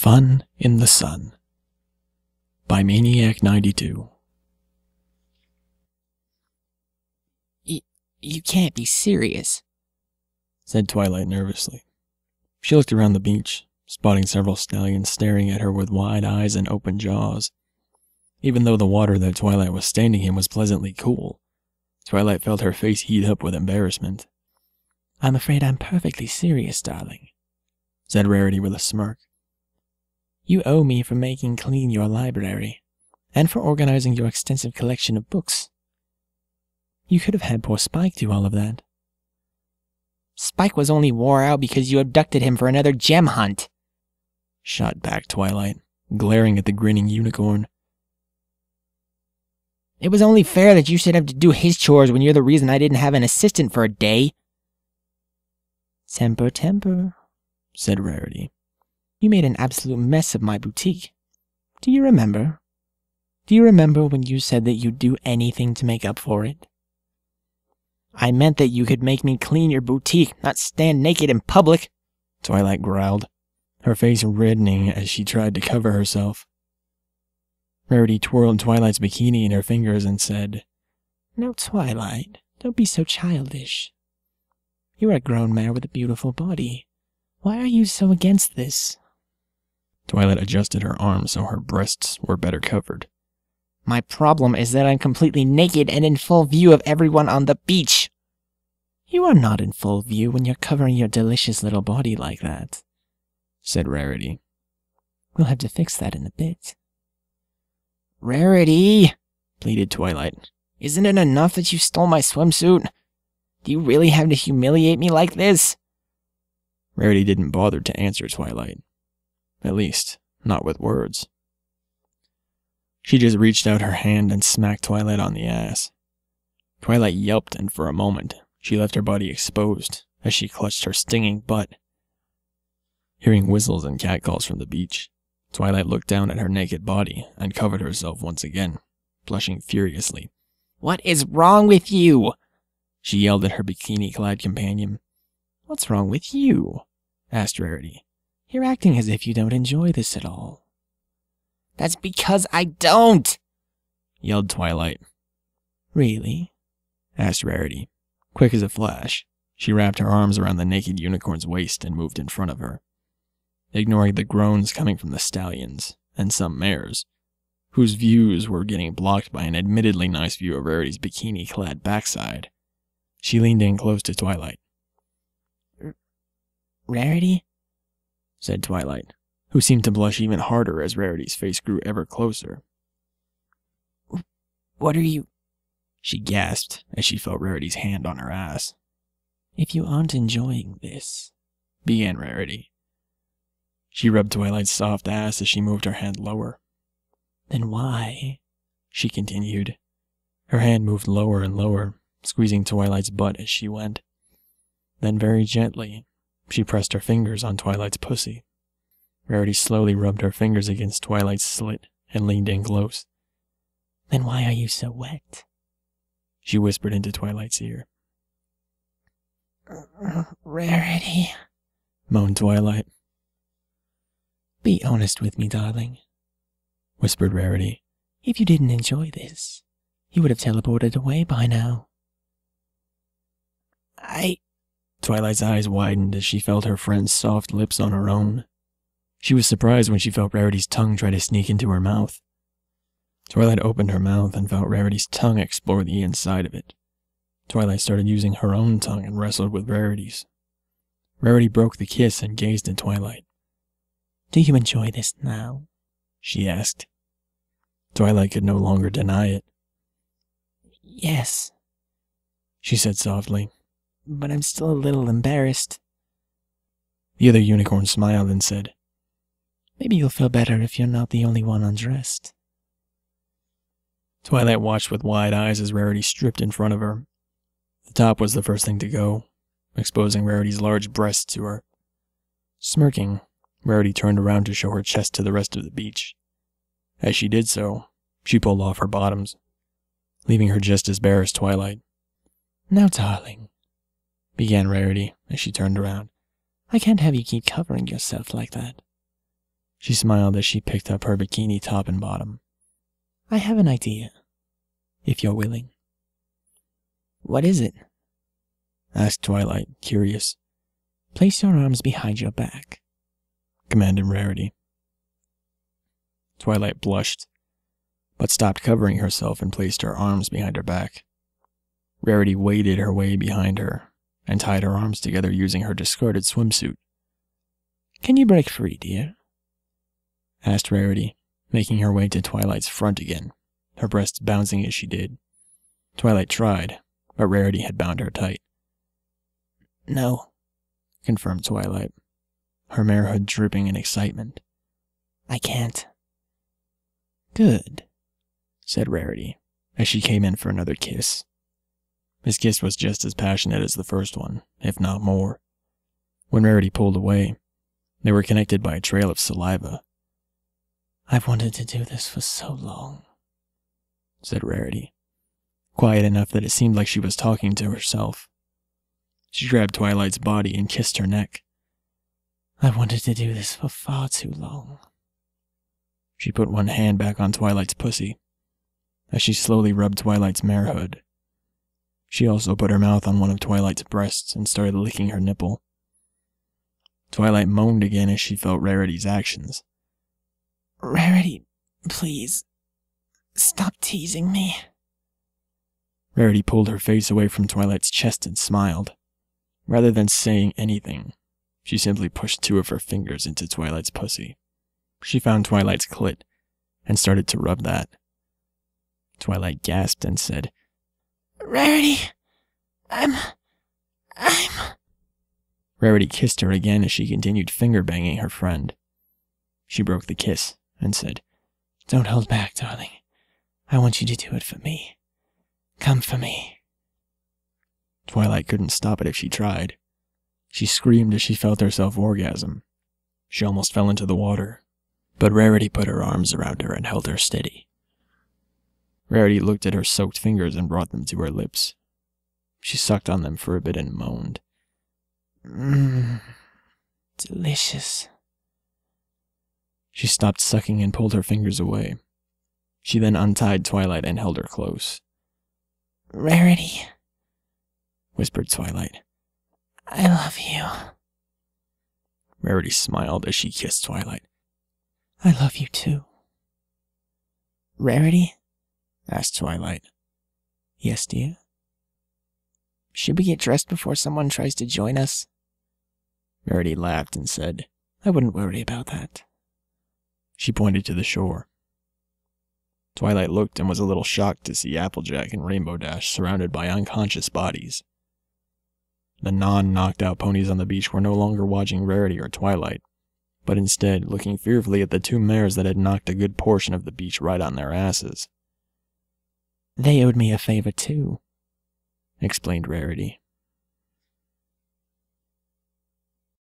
Fun in the Sun by Maniac92. You can't be serious, said Twilight nervously. She looked around the beach, spotting several stallions staring at her with wide eyes and open jaws. Even though the water that Twilight was standing in was pleasantly cool, Twilight felt her face heat up with embarrassment. I'm afraid I'm perfectly serious, darling, said Rarity with a smirk. You owe me for making clean your library, and for organizing your extensive collection of books. You could have had poor Spike do all of that. Spike was only wore out because you abducted him for another gem hunt, shot back Twilight, glaring at the grinning unicorn. It was only fair that you should have to do his chores when you're the reason I didn't have an assistant for a day. Temper, temper, said Rarity. You made an absolute mess of my boutique. Do you remember? Do you remember when you said that you'd do anything to make up for it? I meant that you could make me clean your boutique, not stand naked in public, Twilight growled, her face reddening as she tried to cover herself. Rarity twirled Twilight's bikini in her fingers and said, Now, Twilight, don't be so childish. You're a grown man with a beautiful body. Why are you so against this? Twilight adjusted her arms so her breasts were better covered. My problem is that I'm completely naked and in full view of everyone on the beach. You are not in full view when you're covering your delicious little body like that, said Rarity. We'll have to fix that in a bit. Rarity, pleaded Twilight. Isn't it enough that you stole my swimsuit? Do you really have to humiliate me like this? Rarity didn't bother to answer Twilight. At least, not with words. She just reached out her hand and smacked Twilight on the ass. Twilight yelped, and for a moment, she left her body exposed as she clutched her stinging butt. Hearing whistles and catcalls from the beach, Twilight looked down at her naked body and covered herself once again, blushing furiously. What is wrong with you? She yelled at her bikini-clad companion. What's wrong with you? Asked Rarity. You're acting as if you don't enjoy this at all. That's because I don't, yelled Twilight. Really? Asked Rarity. Quick as a flash, she wrapped her arms around the naked unicorn's waist and moved in front of her, ignoring the groans coming from the stallions and some mares, whose views were getting blocked by an admittedly nice view of Rarity's bikini-clad backside. She leaned in close to Twilight. Rarity? Said Twilight, who seemed to blush even harder as Rarity's face grew ever closer. What are you... She gasped as she felt Rarity's hand on her ass. If you aren't enjoying this, began Rarity. She rubbed Twilight's soft ass as she moved her hand lower. Then why? She continued. Her hand moved lower and lower, squeezing Twilight's butt as she went. Then very gently, she pressed her fingers on Twilight's pussy. Rarity slowly rubbed her fingers against Twilight's slit and leaned in close. Then why are you so wet? She whispered into Twilight's ear. Rarity, moaned Twilight. Be honest with me, darling, whispered Rarity. If you didn't enjoy this, you would have teleported away by now. Twilight's eyes widened as she felt her friend's soft lips on her own. She was surprised when she felt Rarity's tongue try to sneak into her mouth. Twilight opened her mouth and felt Rarity's tongue explore the inside of it. Twilight started using her own tongue and wrestled with Rarity's. Rarity broke the kiss and gazed at Twilight. Do you enjoy this now? She asked. Twilight could no longer deny it. Yes, she said softly. But I'm still a little embarrassed. The other unicorn smiled and said, Maybe you'll feel better if you're not the only one undressed. Twilight watched with wide eyes as Rarity stripped in front of her. The top was the first thing to go, exposing Rarity's large breasts to her. Smirking, Rarity turned around to show her chest to the rest of the beach. As she did so, she pulled off her bottoms, leaving her just as bare as Twilight. Now, darling, began Rarity as she turned around. I can't have you keep covering yourself like that. She smiled as she picked up her bikini top and bottom. I have an idea, if you're willing. What is it? Asked Twilight, curious. Place your arms behind your back, commanded Rarity. Twilight blushed, but stopped covering herself and placed her arms behind her back. Rarity waded her way behind her and tied her arms together using her discarded swimsuit. Can you break free, dear? Asked Rarity, making her way to Twilight's front again, her breasts bouncing as she did. Twilight tried, but Rarity had bound her tight. No, confirmed Twilight, her marehood drooping in excitement. I can't. Good, said Rarity, as she came in for another kiss. His kiss was just as passionate as the first one, if not more. When Rarity pulled away, they were connected by a trail of saliva. I've wanted to do this for so long, said Rarity, quiet enough that it seemed like she was talking to herself. She grabbed Twilight's body and kissed her neck. I've wanted to do this for far too long. She put one hand back on Twilight's pussy, as she slowly rubbed Twilight's marehood. She also put her mouth on one of Twilight's breasts and started licking her nipple. Twilight moaned again as she felt Rarity's actions. Rarity, please, stop teasing me. Rarity pulled her face away from Twilight's chest and smiled. Rather than saying anything, she simply pushed two of her fingers into Twilight's pussy. She found Twilight's clit and started to rub that. Twilight gasped and said, Rarity, I'm... Rarity kissed her again as she continued finger-banging her friend. She broke the kiss and said, Don't hold back, darling. I want you to do it for me. Come for me. Twilight couldn't stop it if she tried. She screamed as she felt herself orgasm. She almost fell into the water, but Rarity put her arms around her and held her steady. Rarity looked at her soaked fingers and brought them to her lips. She sucked on them for a bit and moaned. Delicious. She stopped sucking and pulled her fingers away. She then untied Twilight and held her close. Rarity, whispered Twilight. I love you. Rarity smiled as she kissed Twilight. I love you too. Rarity? Asked Twilight. Yes, dear? Should we get dressed before someone tries to join us? Rarity laughed and said, I wouldn't worry about that. She pointed to the shore. Twilight looked and was a little shocked to see Applejack and Rainbow Dash surrounded by unconscious bodies. The non-knocked-out ponies on the beach were no longer watching Rarity or Twilight, but instead looking fearfully at the two mares that had knocked a good portion of the beach right on their asses. They owed me a favor too, explained Rarity.